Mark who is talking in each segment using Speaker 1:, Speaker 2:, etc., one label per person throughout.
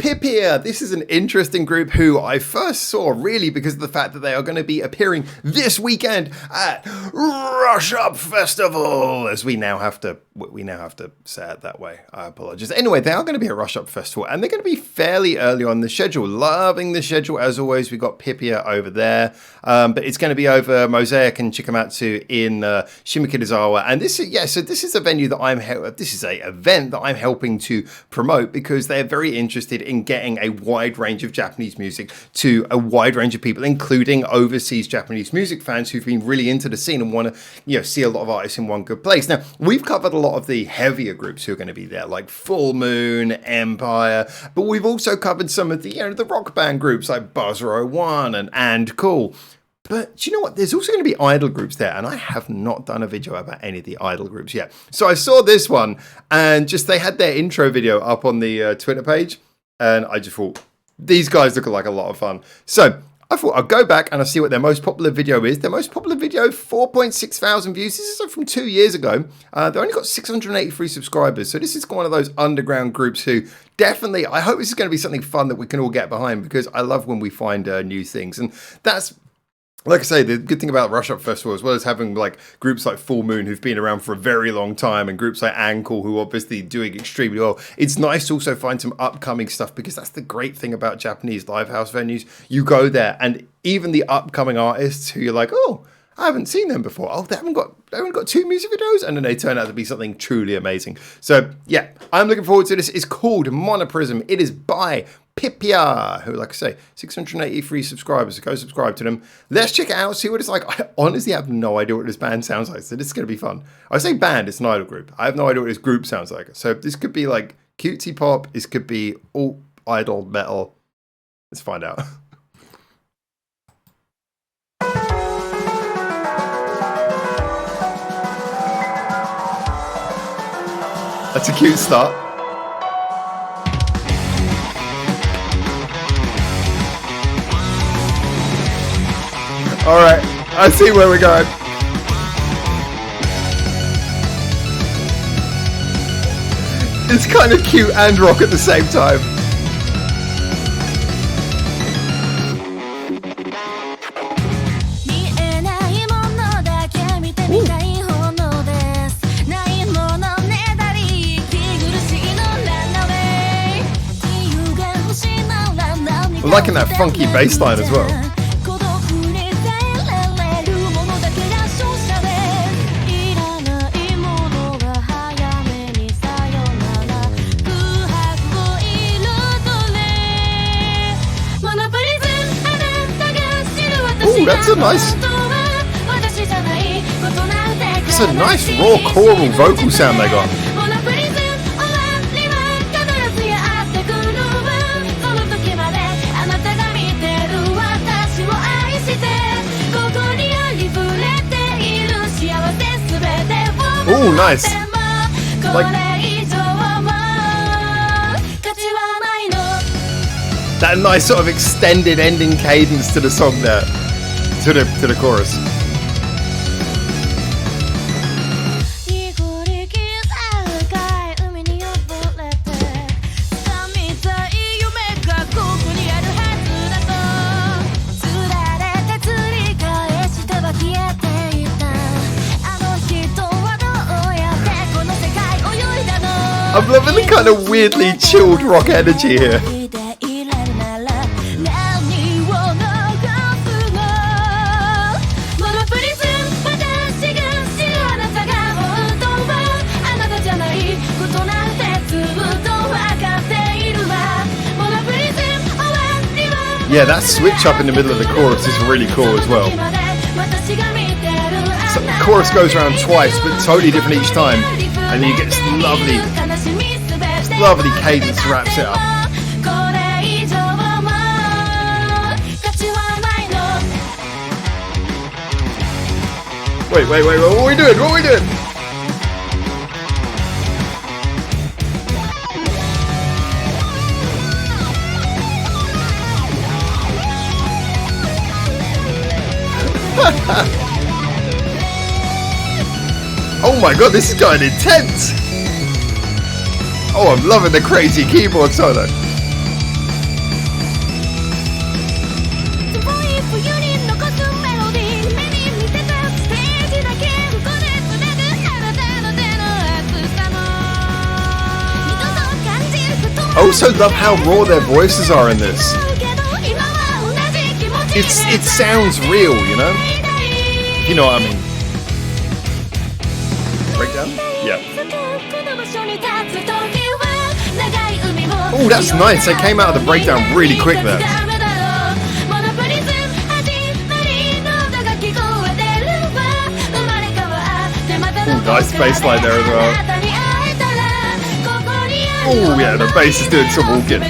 Speaker 1: PIPIA. This is an interesting group who I first saw really because of the fact that they are going to be appearing this weekend at Rush Up Festival. As we now have to say it that way. I apologize. Anyway, they are going to be at Rush Up Festival and they're going to be fairly early on the schedule. Loving the schedule as always. We got PIPIA over there, but it's going to be over Mosaic and Chikamatsu in Shimokitazawa. And this is a venue that this is a event that I'm helping to promote because they're very interested in getting a wide range of Japanese music to a wide range of people, including overseas Japanese music fans who've been really into the scene and want to, see a lot of artists in one good place. Now, we've covered a lot of the heavier groups who are going to be there, like Full Moon, Empire, but we've also covered some of the, the rock band groups like Buzzer 01 and Cool. But do you know what? There's also going to be idol groups there, and I have not done a video about any of the idol groups yet. So I saw this one, and they had their intro video up on the Twitter page, and I just thought, these guys look like a lot of fun. So I thought I'll go back and I'll see what their most popular video is. Their most popular video, 4.6 thousand views. This is from 2 years ago. They only got 683 subscribers. So this is one of those underground groups who definitely, I hope this is going to be something fun that we can all get behind because I love when we find new things. And that's, like I say, the good thing about Rush Up Festival, as well as having like groups like Full Moon who've been around for a very long time and groups like Ankle who are obviously doing extremely well, it's nice to also find some upcoming stuff because that's the great thing about Japanese live house venues. You go there and even the upcoming artists who you're like, oh, I haven't seen them before. Oh, they haven't got 2 music videos, and then they turn out to be something truly amazing. So yeah, I'm looking forward to this. It's called Monoprism. It is by PIPIA, who, like I say, 683 subscribers. So go subscribe to them. Let's check it out, see what it's like. I honestly have no idea what this band sounds like, so this is going to be fun. I say band, it's an idol group. I have no idea what this group sounds like. So this could be like cutesy pop. This could be alt idol metal. Let's find out. That's a cute start. All right, I see where we're going. It's kind of cute and rock at the same time. I'm liking that funky bass line as well. Ooh, that's a nice raw choral vocal sound they got. Ooh, nice. Like that nice sort of extended ending cadence to the song there, to the chorus. I'm loving the kind of weirdly chilled rock energy here. Yeah, that switch up in the middle of the chorus is really cool as well. So the chorus goes around twice, but totally different each time. And then you get this lovely cadence wraps it up. Wait, what are we doing? Oh my god, this is going intense! Oh, I'm loving the crazy keyboard solo. also love how raw their voices are in this. It sounds real, you know? You know what I mean? Breakdown? Yeah. Oh, that's nice. They came out of the breakdown really quick there. Ooh, nice bass line there as well. Oh yeah, the bass is doing some walking.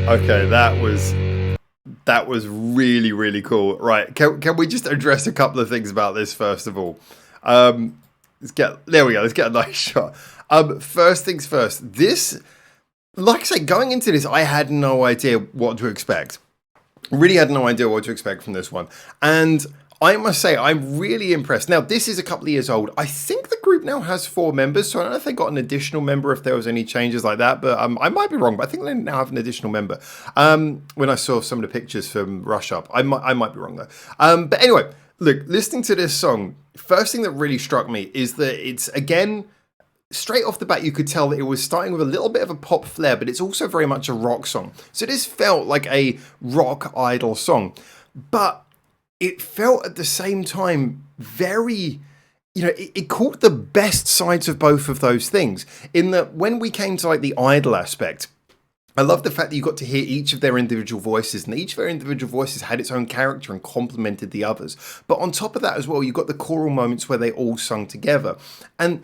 Speaker 1: Okay, that was really, really cool. Right, can we just address a couple of things about this first of all? There we go. Let's get a nice shot. First things first. This, like I say, going into this, I had no idea what to expect. Really had no idea what to expect from this one, and I must say I'm really impressed. Now, this is a couple of years old. I think the group now has 4 members, so I don't know if they got an additional member, if there was any changes like that, but I might be wrong, but I think they now have an additional member. When I saw some of the pictures from Rush Up, I might be wrong though. But anyway, look, listening to this song, first thing that really struck me is that it's, again, straight off the bat, you could tell that it was starting with a little bit of a pop flair, but it's also very much a rock song. So this felt like a rock idol song, but it felt at the same time very, you know, it caught the best sides of both of those things. In that when we came to like the idol aspect, I love the fact that you got to hear each of their individual voices, and each of their individual voices had its own character and complemented the others. But on top of that as well, you got the choral moments where they all sung together. And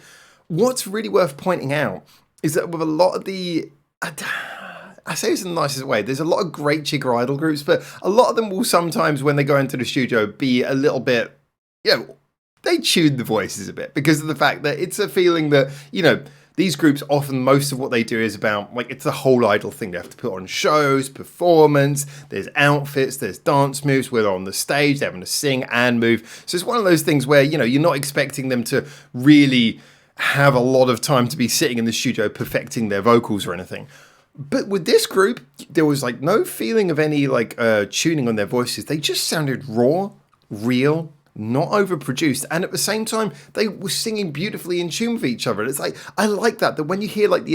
Speaker 1: what's really worth pointing out is that with a lot of the, I say this in the nicest way, there's a lot of great chica idol groups, but a lot of them will sometimes, when they go into the studio, be a little bit, you know, they tune the voices a bit because of the fact that it's a feeling that, you know, these groups often, most of what they do is about, like, it's the whole idol thing. They have to put on shows, performance, there's outfits, there's dance moves, where they're on the stage, they're having to sing and move. So it's one of those things where, you know, you're not expecting them to really have a lot of time to be sitting in the studio perfecting their vocals or anything. But with this group, there was like no feeling of any like tuning on their voices. They just sounded raw, real, not overproduced, and at the same time they were singing beautifully in tune with each other. It's like, I like that when you hear like the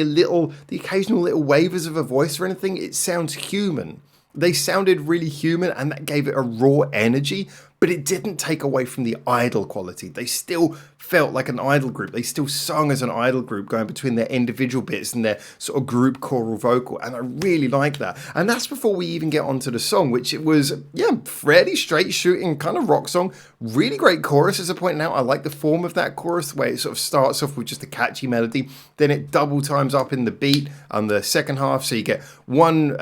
Speaker 1: occasional little wavers of a voice or anything, it sounds human. They sounded really human, and that gave it a raw energy, but it didn't take away from the idol quality. They still felt like an idol group. They still sung as an idol group, going between their individual bits and their sort of group choral vocal, and I really like that. And that's before we even get onto the song, which it was, yeah, fairly straight shooting kind of rock song. Really great chorus, as I pointed out. I like the form of that chorus, the way it sort of starts off with just a catchy melody, then it double times up in the beat on the second half, so you get one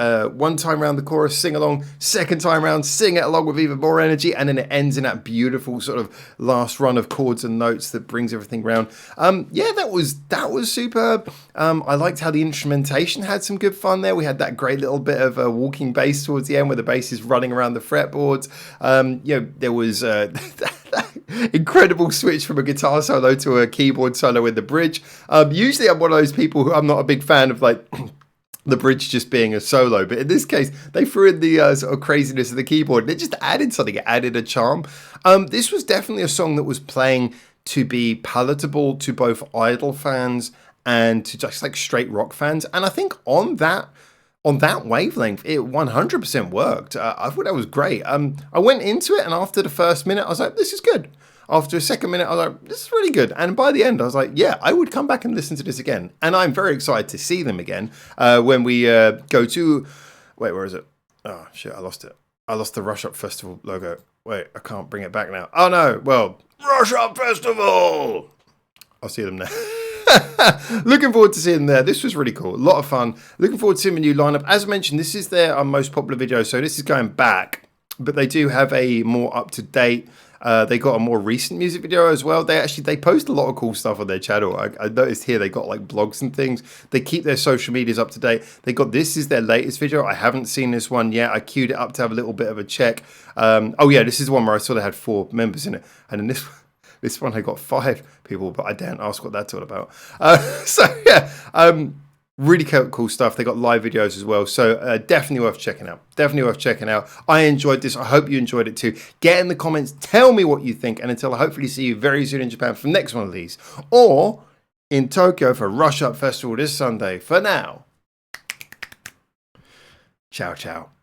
Speaker 1: time around the chorus, sing along, second time around, sing it along with even more energy, and then it ends in that beautiful sort of last run of chords and notes that brings everything round. Yeah, that was superb. I liked how the instrumentation had some good fun there. We had that great little bit of walking bass towards the end where the bass is running around the fretboards. You know, there was that incredible switch from a guitar solo to a keyboard solo in the bridge. Usually I'm one of those people who I'm not a big fan of like the bridge just being a solo, but in this case they threw in the sort of craziness of the keyboard, and it just added something. It added a charm. This was definitely a song that was playing to be palatable to both idol fans and to just like straight rock fans, and I think on that wavelength it 100% worked. I thought that was great. I went into it, and after the first minute I was like, this is good. After a second minute, I was like, this is really good. And by the end, I was like, yeah, I would come back and listen to this again. And I'm very excited to see them again when we go to... Wait, where is it? Oh, shit, I lost it. I lost the Rush Up Festival logo. Wait, I can't bring it back now. Oh, no. Well, Rush Up Festival! I'll see them there. Looking forward to seeing them there. This was really cool. A lot of fun. Looking forward to seeing a new lineup. As I mentioned, this is their most popular video, so this is going back. But they do have a more up-to-date... they got a more recent music video as well. They post a lot of cool stuff on their channel. I noticed here they got like blogs and things. They keep their social medias up to date. This is their latest video. I haven't seen this one yet. I queued it up to have a little bit of a check. Oh yeah, this is the one where I saw they had 4 members in it. And then This one I got 5 people, but I daren't ask what that's all about. So yeah, really cool stuff. They got live videos as well, so definitely worth checking out. Definitely worth checking out. I enjoyed this. I hope you enjoyed it too. Get in the comments, tell me what you think, and until I hopefully see you very soon in Japan for the next one of these, or in Tokyo for Rush Up Festival this Sunday. For now, ciao ciao.